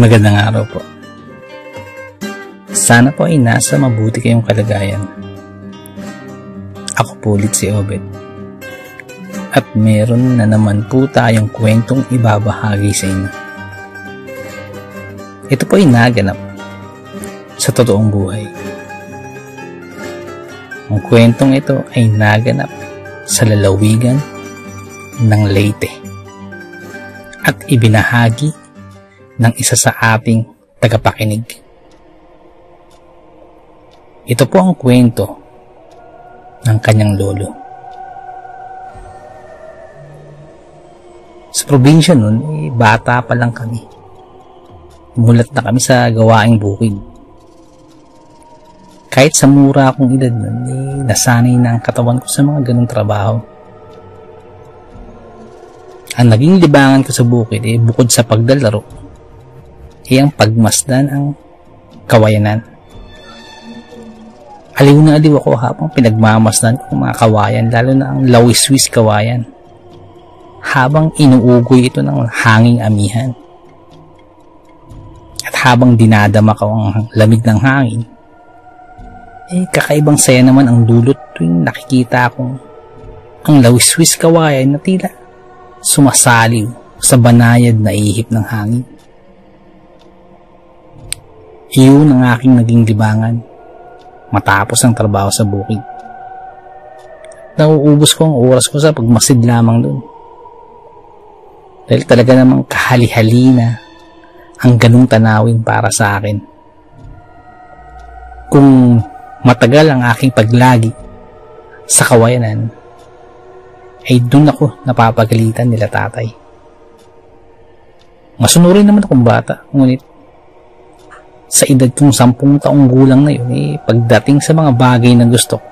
Magandang araw po. Sana po ay nasa mabuti kayong kalagayan. Ako po ulit si Obet. At meron na naman po tayong kwentong ibabahagi sa inyo. Ito po ay naganap sa totoong buhay. Ang kwentong ito ay naganap sa lalawigan ng Leyte at ibinahagi ng isa sa ating tagapakinig. Ito po ang kwento ng kanyang lolo. Sa probinsya nun, bata pa lang kami. Mulat na kami sa gawaing bukid. Kahit sa mura akong edad nun, nasanay na ang katawan ko sa mga ganong trabaho. Ang naging libangan ko sa bukid, bukod sa paglalaro, ang pagmasdan ang kawayanan. Aliw na aliw ako habang pinagmamasdan ko mga kawayan, lalo na ang lawiswis kawayan, habang inuugoy ito ng hanging amihan. At habang dinadama ko ang lamig ng hangin, kakaibang saya naman ang dulot tuwing nakikita akong ang lawiswis kawayan na tila sumasaliw sa banayad na ihip ng hangin. Iyon ang aking naging libangan matapos ang trabaho sa bukid. Nauubos ko ang oras ko sa pagmasid lamang doon. Dahil talaga namang kahali-hali na ang ganung tanawin para sa akin. Kung matagal ang aking paglagi sa kawayanan, ay doon ako napapagalitan nila tatay. Masunurin naman akong bata, ngunit sa edad kong 10 taong gulang na yun, pagdating sa mga bagay na gusto ko,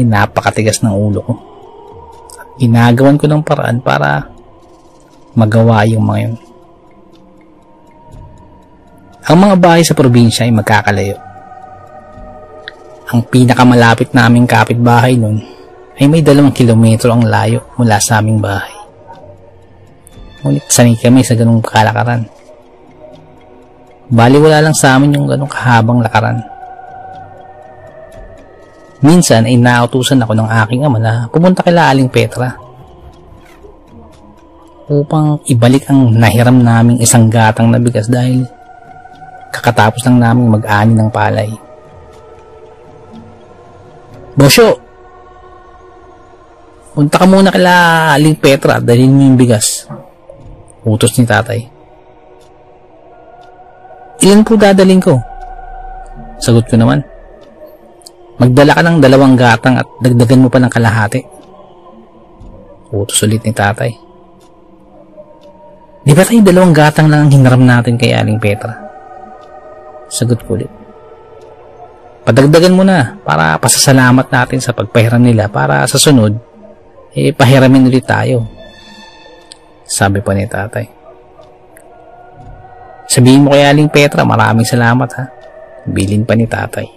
napakatigas ng ulo ko. Ginagawan ko ng paraan para magawa yung mga yun. Ang mga bahay sa probinsya ay magkakalayo. Ang pinakamalapit naming kapitbahay nun ay may 2 kilometro ang layo mula sa aming bahay. Ngunit sanay kami sa ganung kalakaran. Bali wala lang sa amin yung ganong kahabang lakaran. Minsan ay nautusan ako ng aking ama na pumunta kila Aling Petra upang ibalik ang nahiram naming isang gatang na bigas dahil kakatapos lang naming mag-ani ng palay. Bosyo, punta ka muna kila Aling Petra at dalhin mo yung bigas. Utos ni tatay. Ilan po dadaling ko? Sagot ko naman. Magdala ka ng 2 gatang at dagdagan mo pa ng kalahati. Utos ulit ni tatay. Di ba tayo 2 gatang lang ang hinaram natin kay Aling Petra? Sagot ko ulit. Padagdagan mo na para pasasalamat natin sa pagpahiram nila para sa sunod, pahiramin ulit tayo. Sabi pa ni tatay. Sabihin mo kay Aling Petra, maraming salamat ha. Bilin pa ni tatay.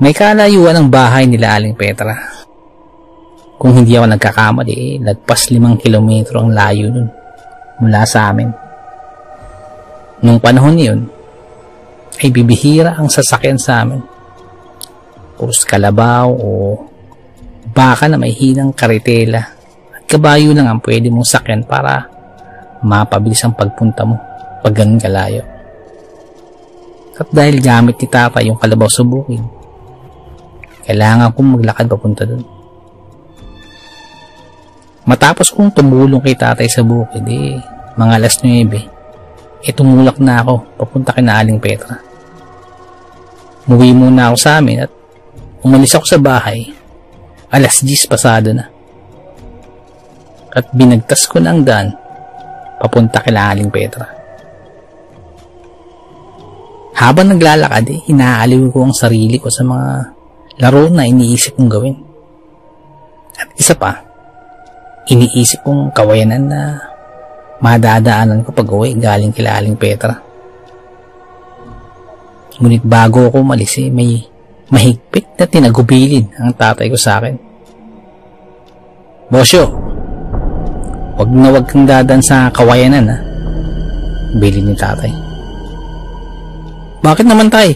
May kalayuan ang bahay nila Aling Petra. Kung hindi ako nagkakamali, lagpas 5 kilometro ang layo nun mula sa amin. Nung panahon niyon, ay bibihira ang sasakyan sa amin. Puros kalabaw o baka na may hinang karitela at kabayo lang ang pwede mong sakyan para mapabilis ang pagpunta mo pag ganun kalayo. At dahil gamit ni tatay yung kalabaw sa bukid, kailangan kong maglakad papunta dun. Matapos kong tumulong kay tatay sa bukid, mga alas 9, tumulak na ako papunta kina Aling Petra. Muwi muna ako sa amin at umalis ako sa bahay alas 10 pasado na. At binagtas ko na ang daan papunta kila Aling Petra. Habang naglalakad, inaaliw ko ang sarili ko sa mga laro na iniisip kong gawin. At isa pa, iniisip kong kawayanan na madadaanan ko pag-uwi galing kila Aling Petra. Ngunit bago ako umalis, may mahigpit na tinagubilin ang tatay ko sa akin. Bosyo, wag na wag kang dadan sa kawayanan ha. bilin ni tatay. Bakit naman tay?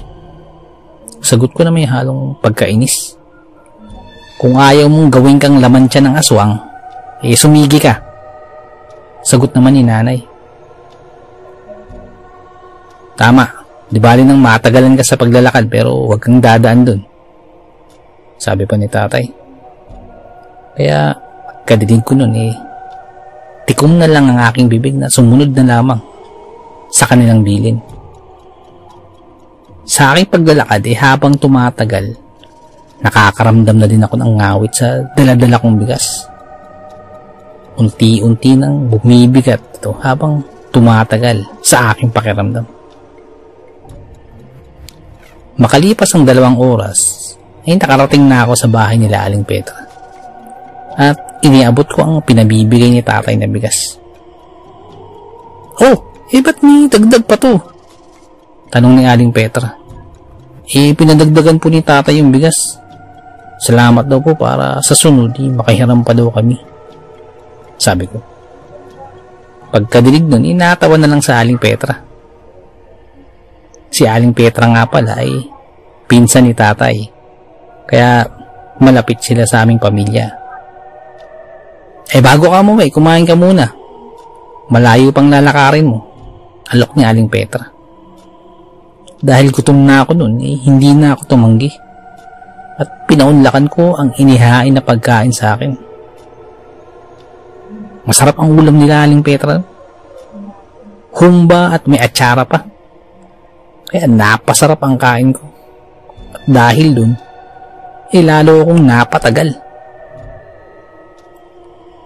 Sagot ko na may halong pagkainis. Kung ayaw mong gawin kang laman tiyan ng aswang, sumigi ka. Sagot naman ni nanay. Tama, di bali nang matagalan ka sa paglalakad pero huwag kang dadaan dun. Sabi pa ni tatay. Kaya kadidig ko nun tikom na lang ang aking bibig na sumunod na lamang sa kanilang bilin. Sa aking paglalakad habang tumatagal, nakakaramdam na din ako ng ngawit sa daladala kong bigas. Unti-unti nang bumibigat ito habang tumatagal sa aking pakiramdam. Makalipas ang 2 oras, nakarating na ako sa bahay nila Aling Petra. At iniabot ko ang pinabibigay ni tatay na bigas. Oh, ba't ni dagdag pa to? Tanong ni Aling Petra. Pinadagdagan po ni tatay yung bigas. Salamat daw po para sa sunod makahiram pa daw kami. Sabi ko. Pagkadilig nun, inatawa na lang sa Aling Petra. Si Aling Petra nga pala pinsan ni tatay. Kaya malapit sila sa aming pamilya. Bago ka mo kumain ka muna. Malayo pang lalakarin mo. Alok ni Aling Petra. Dahil gutom na ako nun, hindi na ako tumanggi. At pinaunlakan ko ang inihain na pagkain sa akin. Masarap ang ulam nila Aling Petra. Humba at may atsara pa. Kaya napasarap ang kain ko. At dahil dun, lalo akong napatagal.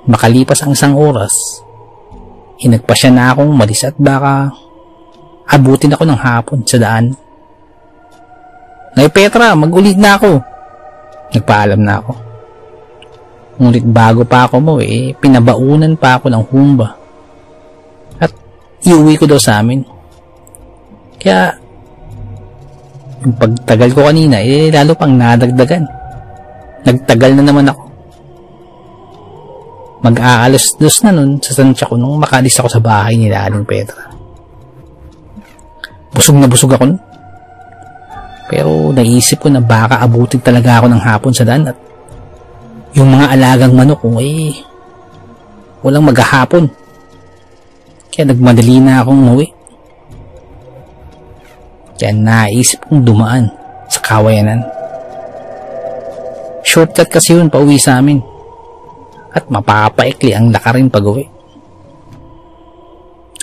Makalipas ang 1 oras, nagpasya na akong malis at baka abutin ako ng hapon sa daan. Nay Petra, mag-ulit na ako. Nagpaalam na ako. Ngunit bago pa ako pinabaunan pa ako ng humba. At iuwi ko daw sa amin. Kaya yung pagtagal ko kanina, lalo pang nadagdagan. Nagtagal na naman ako. Mag-aalas-dos na nun sa tansya ko nung makalis ako sa bahay nila Aling Petra. Busog na busog ako nun. Pero naisip ko na baka abutin talaga ako ng hapon sa daan at yung mga alagang manok ko walang maghahapon. Kaya nagmadali na akong umuwi. Kaya naisip kong dumaan sa Kawayanan. Shortcut kasi yun pauwi sa amin. At mapapaikli ang lakarin pag-uwi.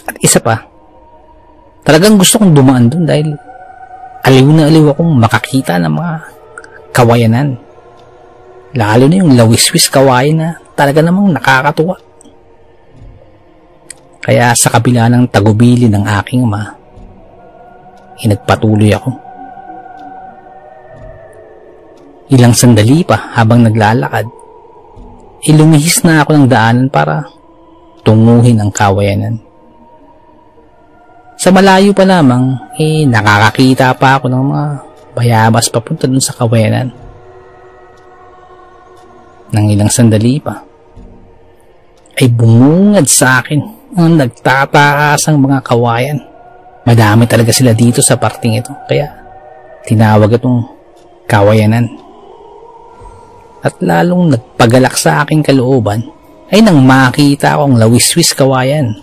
At isa pa, talagang gusto kong dumaan dun dahil aliw na aliw akong makakita ng mga kawayanan. Lalo na yung lawiswis kawayan na talaga namang nakakatuwa. Kaya sa kabila ng tagubili ng aking ama, nagpatuloy ako. Ilang sandali pa habang naglalakad, lumihis na ako ng daanan para tunguhin ang Kawayanan. Sa malayo pa lamang, nakakakita pa ako ng mga bayabas papunta dun sa Kawayanan. Nang ilang sandali pa, ay bumungad sa akin ang nagtataasang mga kawayan. Madami talaga sila dito sa parting ito, kaya tinawag itong Kawayanan. At lalong nagpagalak sa aking kalooban ay nang makita ko ang lawiswis kawayan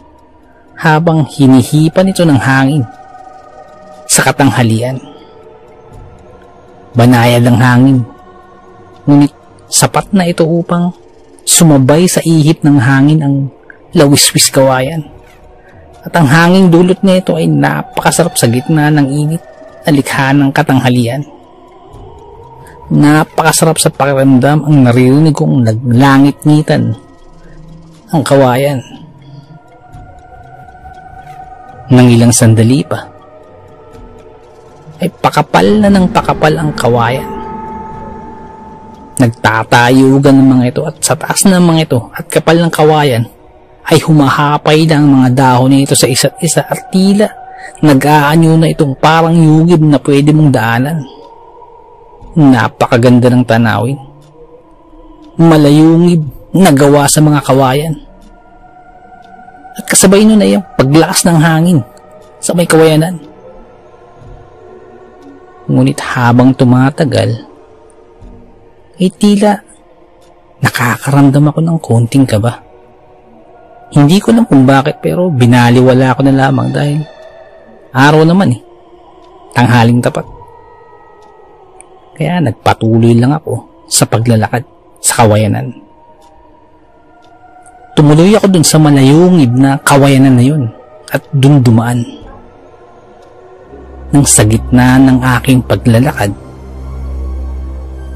habang hinihipan ito ng hangin sa katanghalian. Banayad ang hangin, ngunit sapat na ito upang sumabay sa ihip ng hangin ang lawiswis kawayan. At ang hanging dulot nito ay napakasarap sa gitna ng init na likha ng katanghalian. Napakasarap sa pakiramdam ang naririnig kong naglangit-ngitan ang kawayan. Nang ilang sandali pa, ay pakapal na ng pakapal ang kawayan. Nagtatayugan ng mga ito at sa taas ng mga ito at kapal ng kawayan ay humahapay na ang mga dahon nito sa isa't isa at tila nag-aanyo na itong parang yugib na pwede mong daanan. Napakaganda ng tanawin. Malayungib na gawa sa mga kawayan. At kasabay nun ay yung paglakas ng hangin sa may kawayanan. Ngunit habang tumatagal, ay tila nakakaramdam ako ng konting kaba. Hindi ko alam kung bakit, pero binaliwala ko na lamang dahil araw naman tanghaling tapat. Kaya nagpatuloy lang ako sa paglalakad sa kawayanan. Tumuloy ako dun sa malayungib na kawayanan na yun at dun dumaan. Nang sa gitna ng aking paglalakad,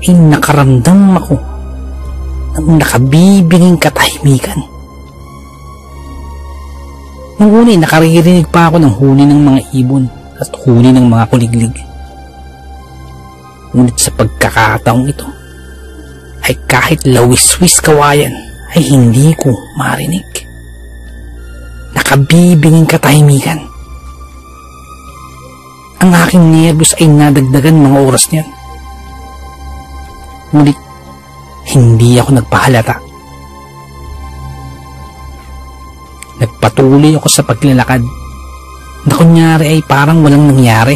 ay nakaramdam ako ng nakabibinging katahimikan. Nung una nakaririnig pa ako ng huni ng mga ibon at huni ng mga kuliglig. Ngunit sa pagkakataong ito, ay kahit lawis-wis kawayan ay hindi ko marinig. Nakabibinging katahimikan. Ang aking nervyos ay nadagdagan mga oras niyan. Ngunit hindi ako nagpahalata. Nagpatuloy ako sa paglalakad na kunyari ay parang walang nangyari.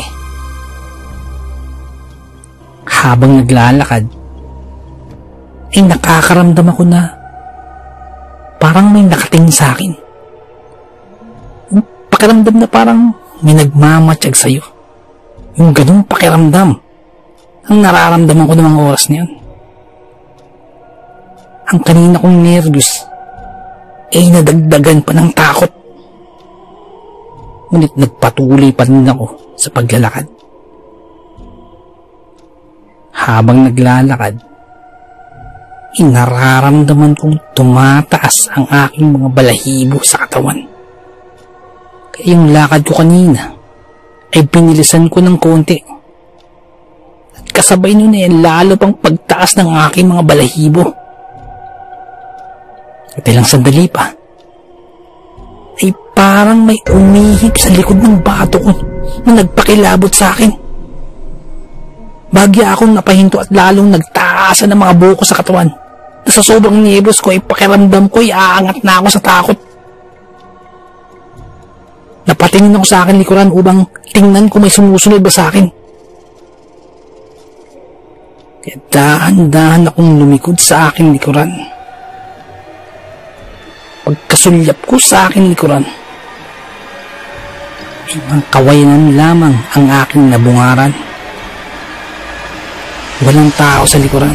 Habang naglalakad, ay nakakaramdam ako na parang may nakatingin sa akin. Pakiramdam na parang may nagmamatsyag sa'yo. Yung ganung pakiramdam ang nararamdaman ko ng mga oras niyan. Ang kanina kong nervyos ay nadagdagan pa ng takot. Ngunit nagpatuloy pa rin ako sa paglalakad. Habang naglalakad, nararamdaman kong tumataas ang aking mga balahibo sa katawan. Kaya yung lakad ko kanina ay binilisan ko ng konti. At kasabay nun ay lalo pang pagtaas ng aking mga balahibo. At ilang sandali pa, ay parang may umihip sa likod ng bato ko na nagpakilabot sa akin. Bagya akong napahinto at lalong nagtaasan ng mga buko sa katawan. Na sa sobrang nervyos ko ay pakiramdam ko ay aangat na ako sa takot. Napatingin ako sa akin likuran upang tingnan kung may sumusunod ba sa akin. Kaya dahan-dahan akong lumikod sa akin likuran. Pagkasulyap ko sa akin likuran, ay mga kawayanan lamang ang aking nabungaran. Walang tao sa likuran.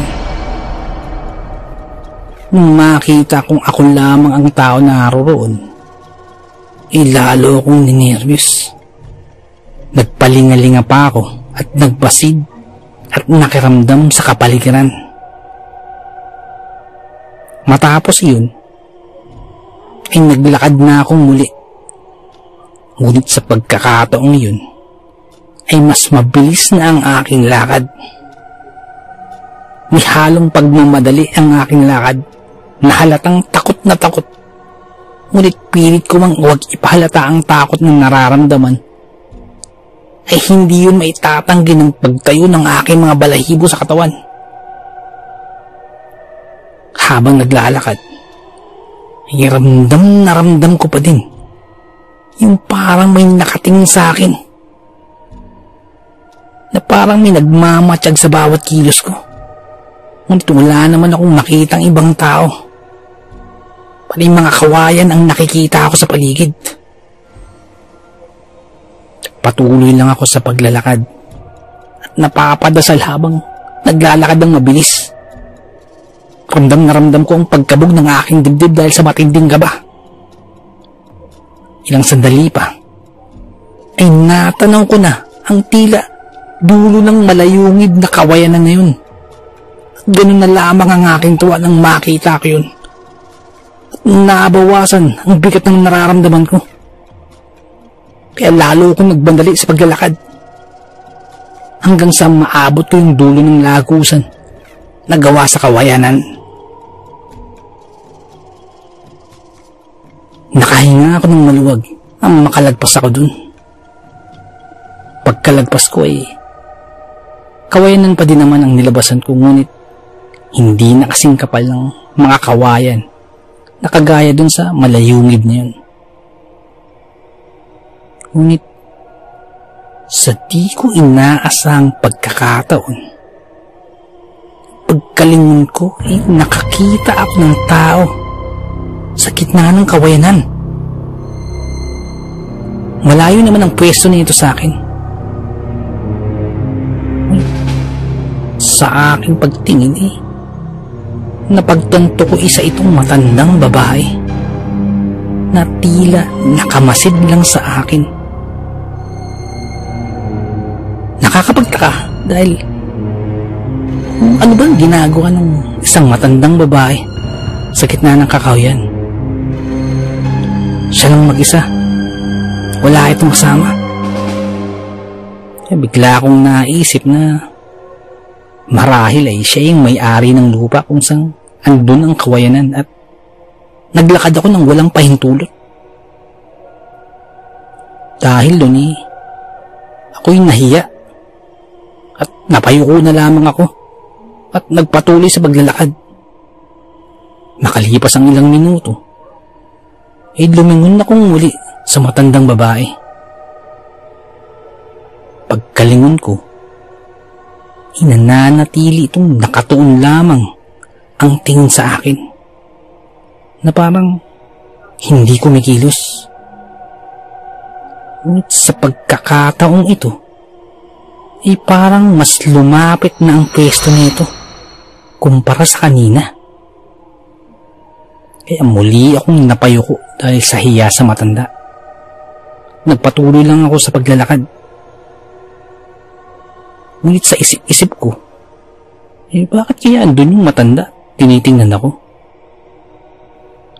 Nung makita kong ako lamang ang tao na naroon, lalo akong ninervyos. Nagpalingalinga pa ako at nagbasid at nakiramdam sa kapaligiran. Matapos iyon, ay naglakad na akong muli. Ngunit sa pagkakataong iyon, ay mas mabilis na ang aking lakad. May halong pagmamadali ang aking lakad na halatang takot na takot. Ngunit pilit ko mang huwag ipahalata ang takot ng nararamdaman, ay hindi yun maitatanggi ng pagtayo ng aking mga balahibo sa katawan. Habang naglalakad, ay ramdam na ramdam ko pa din yung parang may nakatingin sa akin, na parang may nagmamatsyag sa bawat kilos ko. Ngunit wala naman akong makitang ibang tao. Pati mga kawayan ang nakikita ako sa paligid. Patuloy lang ako sa paglalakad at napapadasal habang naglalakad ng mabilis. Ramdam na ramdam ko ang pagkabog ng aking dibdib dahil sa matinding kaba. Ilang sandali pa, ay natanaw ko na ang tila dulo ng malayungib na kawayanan na yun. At ganun na lamang ang aking tuwa nang makita ko yun. At nabawasan ang bigat ng nararamdaman ko. Kaya lalo akong nagbandali sa paglalakad. Hanggang sa maabot ko yung dulo ng lagusan na gawa sa kawayanan. Nakahinga ako ng maluwag nang makalagpas ako dun. Pagkalagpas ko ay kawayanan pa din naman ang nilabasan ko, ngunit hindi na kasing kapal ng mga kawayan na kagaya dun sa malayungib na yun. Ngunit Sa di ko inaasang pagkakataon, pagkalingon ko ay nakakita ako ng tao sa gitna ng kawayanan. Malayo naman ang pwesto nito sa akin. Sa aking pagtingin napagtanto ko isa itong matandang babae na tila nakamasid lang sa akin. Nakakapagtaka dahil ano ba ang ginagawa ng isang matandang babae sa gitna ng kakahuyan? Siya lang mag-isa. Wala itong kasama. Kaya bigla akong naisip na marahil ay siya yung may-ari ng lupa kung saan andun ang kawayanan at naglakad ako ng walang pahintulot. Dahil doon ako'y nahiya at napayuko na lamang ako at nagpatuloy sa paglalakad. Makalipas ang ilang minuto, ay lumingon akong muli sa matandang babae. Pagkalingon ko, nananatili itong nakatuon lamang ang tingin sa akin na parang hindi kumikilos. Ngunit sa pagkakataong ito, ay parang mas lumapit na ang pwesto nito kumpara sa kanina. Kaya muli akong napayuko dahil sa hiya sa matanda. Nagpatuloy lang ako sa paglalakad. Ngunit sa isip-isip ko, bakit kaya andun yung matanda? Tinitingnan ako.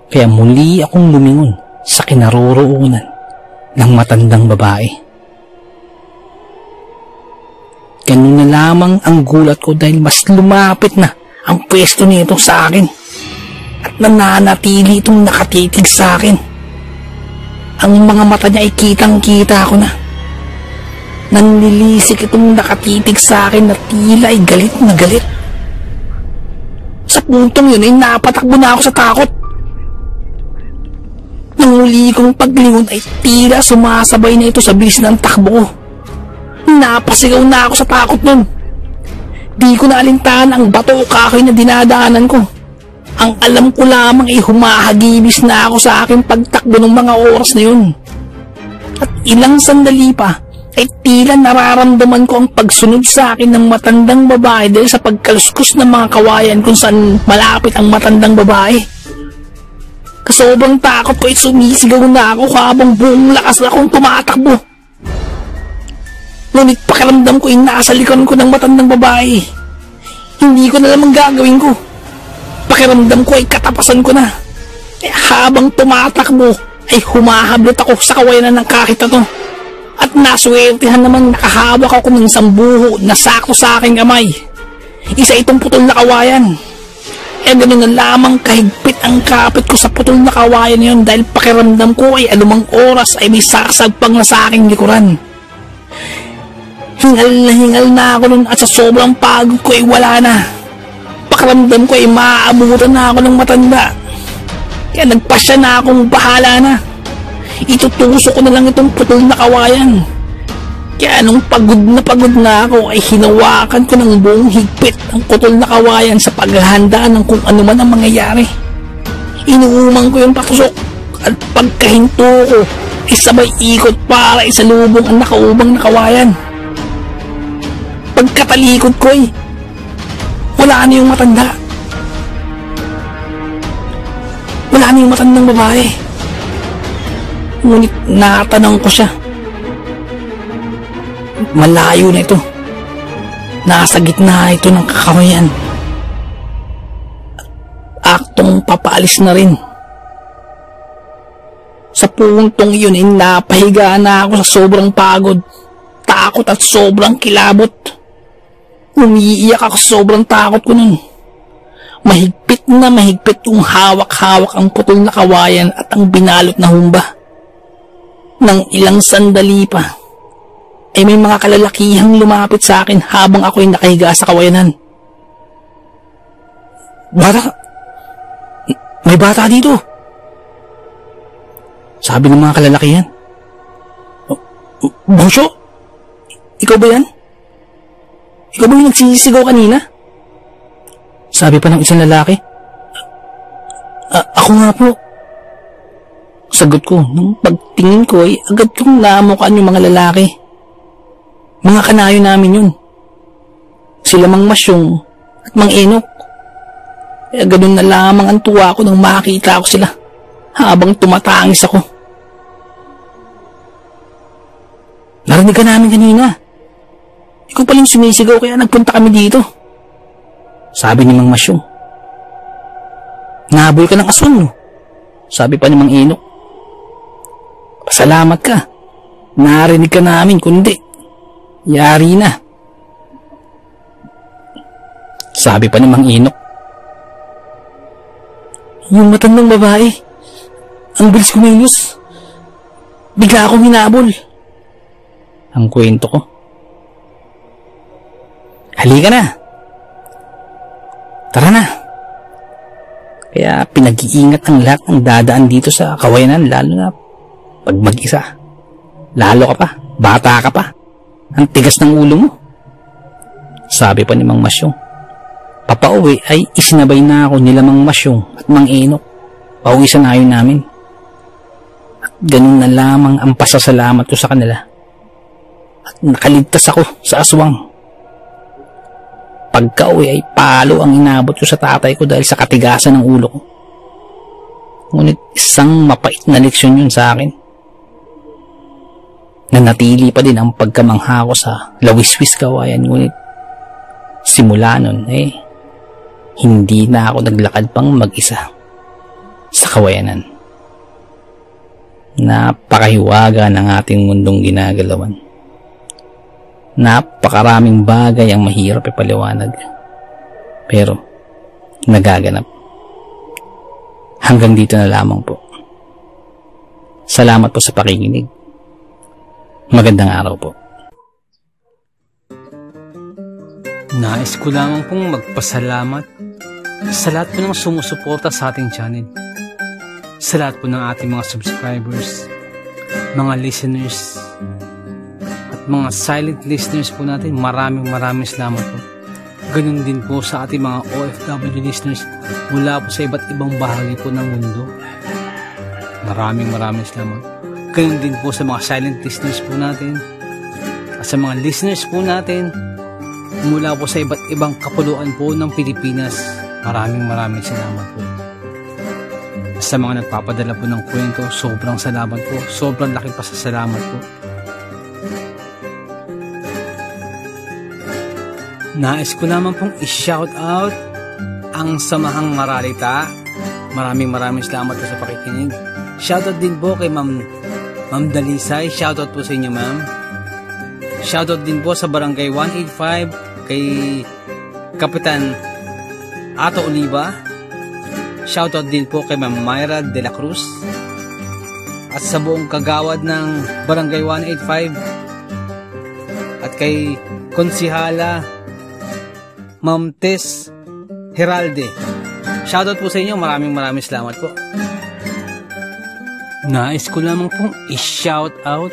Kaya muli akong lumingon sa kinaroroonan ng matandang babae. Ganun na lamang ang gulat ko dahil mas lumapit na ang pwesto nito sa akin at nananatili itong nakatitig sa akin. Ang mga mata niya ay kitang-kita ko na. Nanlilisik itong nakatitig sa akin na tila ay galit na galit. Sa puntong yun ay napatakbo na ako sa takot. Nang muli kong paglingon ay tila sumasabay na ito sa bilis ng takbo ko. Napasigaw na ako sa takot nun. Di ko naalintahan ang bato o kahoy na dinadaanan ko. Ang alam ko lamang ay humahagibis na ako sa aking pagtakbo ng mga oras na yun. At ilang sandali pa ay tila nararamdaman ko ang pagsunod sa akin ng matandang babae dahil sa pagkaluskus ng mga kawayan kung saan malapit ang matandang babae. Kasobrang takot ko ay sumisigaw na ako habang buong lakas na akong tumatakbo. Ngunit pakiramdam ko ay nasa likuran ko ng matandang babae. Hindi ko na lamang gagawin ko. Pakiramdam ko ay katapasan ko na. Eh, habang tumatakbo ay humahablot ako sa kawayanan ng kahit na to. At naswertihan naman nakahawak ako ng isang buho na sakto sa aking kamay. Isa itong putol na kawayan. Eh ganoon na lamang kahigpit ang kapit ko sa putol na kawayan na yun dahil pakiramdam ko ay anumang oras ay may sasagpang na sa aking likuran. Hingal na ako nun at sa sobrang pagod ko ay wala na. Pakiramdam ko ay maaabutan na ako ng matanda. Kaya nagpasya na akong bahala na. Itutusok ko na lang itong putol na kawayan. Kaya nung pagod na ako ay hinawakan ko ng buong higpit ang putol na kawayan sa paghahanda ng kung ano man ang mangyayari. Inuumang ko yung patusok at pagkahinto ko ay sabay ikot para isalubong ang nakaubang na kawayan. Pagkatalikod ko ay wala na yung matanda. Wala na yung matandang babae. Ngunit natanong ko siya. Malayo na ito. Nasa gitna ito ng kakawayan. Aktong papaalis na rin. Sa puntong yun ay napahiga na ako sa sobrang pagod, takot at sobrang kilabot. Umiiyak ako sa sobrang takot ko nun. Mahigpit kong hawak-hawak ang putol na kawayan at ang binalot na humba. Nang ilang sandali pa, ay may mga kalalakihang lumapit sa akin habang ako'y nakahiga sa kawayanan. Bata! May bata dito! Sabi ng mga kalalakihan. Bosyo! ikaw ba yan? Ikaw ba yung nagsisigaw kanina? Sabi pa ng isang lalaki. Ako nga po. Sagot ko, nung pagtingin ko ay agad kong naamukaan yung mga lalaki. Mga kanayo namin yun. Sila Mang Masyong at Mang Enok. Kaya ganun na lamang ang tuwa ko nang makita ko sila habang tumatangis ako. Narinig ka namin kanina. Ikaw paling sumisigaw kaya nagpunta kami dito. Sabi ni Mang Masyong. Nahabol ka ng aswang, no? Sabi pa ni Mang Enok. Pasalamat ka. Narinig ka namin, kundi yari na. Sabi pa ni Mang Enok. Yung matandang babae, ang bilis kumilos. Bigla akong hinabol. Ang kwento ko. Halika na. Tara na. Kaya pinag-iingat ang lahat ng dadaan dito sa kawayanan, lalo na pag mag-isa. Lalo ka pa, bata ka pa. Ang tigas ng ulo mo. Sabi pa ni Mang Masyong. Papauwi ay isinabay na ako nila Mang Masyong at Mang Enok. Pauwi sa nayon namin. At ganun na lamang ang pasasalamat ko sa kanila. At nakaligtas ako sa aswang. Pagka-uwi ay palo ang inabot ko sa tatay ko dahil sa katigasan ng ulo ko. Ngunit isang mapait na leksyon yun sa akin. Nanatili pa din ang pagkamangha ko sa lawiswis kawayan, ngunit simula nun hindi na ako naglakad pang mag-isa sa kawayanan. Napakahiwaga ng ating mundong ginagalawan. Napakaraming bagay ang mahirap ipaliwanag, pero nagaganap. Hanggang dito na lamang po. Salamat po sa pakikinig. Magandang araw po. Nais ko lamang pong magpasalamat sa lahat po ng sumusuporta sa ating channel, sa lahat po ng ating mga subscribers, mga listeners, at mga silent listeners po natin. Maraming salamat po. Ganun din po sa ating mga OFW listeners mula po sa iba't ibang bahagi po ng mundo. Maraming salamat. Ganun din po sa mga silent listeners po natin at sa mga listeners po natin mula po sa iba't ibang kapuluan po ng Pilipinas. Maraming salamat po. Sa mga nagpapadala po ng kwento, sobrang salamat po. Sobrang laki pasasalamat po. Nais ko naman pong i-shout out ang Samahang Maralita. Maraming salamat po sa pakikinig. Shoutout din po kay Ma'am Dalisay. Shoutout po sa inyo, ma'am. Shoutout din po sa Barangay 185 kay Kapitan Ato Oliva. Shoutout din po kay Ma'am Myra de la Cruz at sa buong kagawad ng Barangay 185 at kay Konsihala Ma'am Tess Heralde. Shoutout po sa inyo. Maraming salamat po. Nais ko lamang pong i-shout out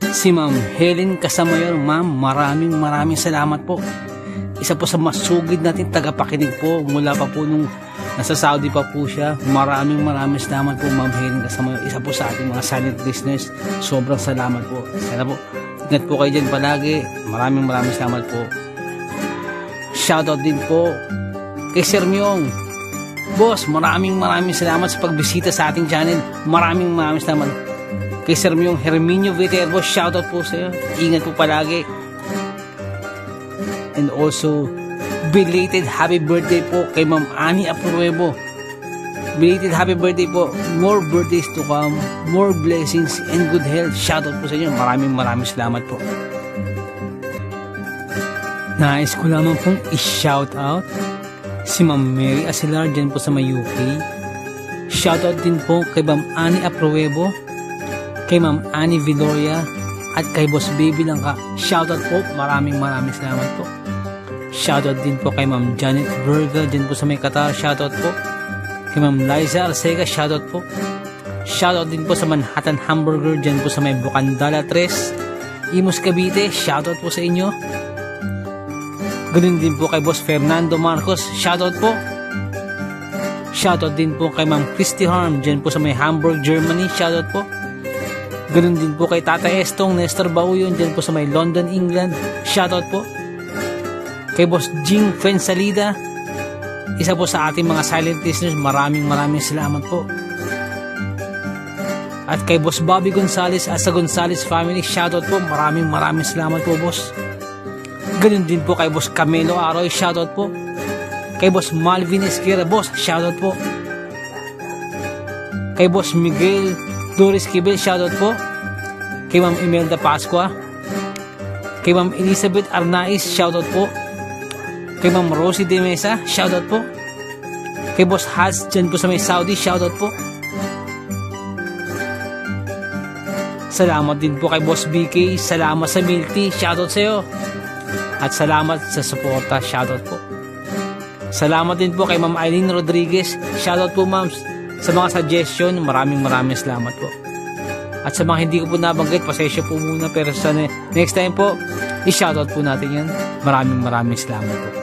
si Ma'am Helen Casamayor. Ma'am, maraming salamat po. Isa po sa masugid natin tagapakinig po mula pa po nung nasa Saudi pa po siya. Maraming salamat po, Ma'am Helen Casamayor. Isa po sa ating mga silent listeners. Sobrang salamat po. Sana po, ingat po kayo dyan palagi. Maraming salamat po. Shout out din po kay Sir Myong. Boss, maraming salamat sa pagbisita sa ating channel. Maraming salamat. Kay Sir Myong Herminio Viterbo, shoutout po sa iyo. Ingat po palagi. And also, belated happy birthday po kay Ma'am Ani Apruebo. Belated happy birthday po. More birthdays to come. More blessings and good health. Shoutout po sa inyo. Maraming salamat po. Nais ko lamang pong i-shoutout si Ma'am Mary Asilar dyan po sa may UK. Shoutout din po kay Ma'am Ani Apruebo, kay Ma'am Ani Viloria, at kay Boss Baby Langka. Shoutout po. Maraming salamat po. Shoutout din po kay Ma'am Janet Berga dyan po sa may Qatar. Shoutout po. Kay Ma'am Liza Arcega. Shoutout po. Shoutout din po sa Manhattan Hamburger dyan po sa may Bukandala 3. Imus Cavite, shoutout po sa inyo. Ganun din po kay Boss Fernando Marcos, shoutout po. Shoutout din po kay Ma'am Christy Harm, dyan po sa may Hamburg, Germany, shoutout po. Ganun din po kay Tata Estong Nestor Bauyon, dyan po sa may London, England, shoutout po. Kay Boss Jing Fensalida, isa po sa ating mga silent listeners, maraming salamat po. At kay Boss Bobby Gonzales at sa Gonzales family, shoutout po, maraming salamat po, boss. Ganun din po kay Boss Camelo Aroy, shoutout po. Kay Boss Malvin Esquera, boss, shoutout po. Kay Boss Miguel Doris Kibel, shoutout po. Kay Ma'am Imelda Pascua. Kay Ma'am Elizabeth Arnaiz, shoutout po. Kay Ma'am Rosie De Mesa, shoutout po. Kay Boss Haz, dyan po sa may Saudi, shoutout po. Salamat din po kay Boss BK, salamat sa milk tea, shoutout sa'yo. At salamat sa suporta, shoutout po. Salamat din po kay Ma'am Eileen Rodriguez, shoutout po ma'am sa mga suggestion, maraming salamat po. At sa mga hindi ko po nabanggit, pasensya po muna, pero sa next time po, i-shoutout po natin yan. Maraming salamat po.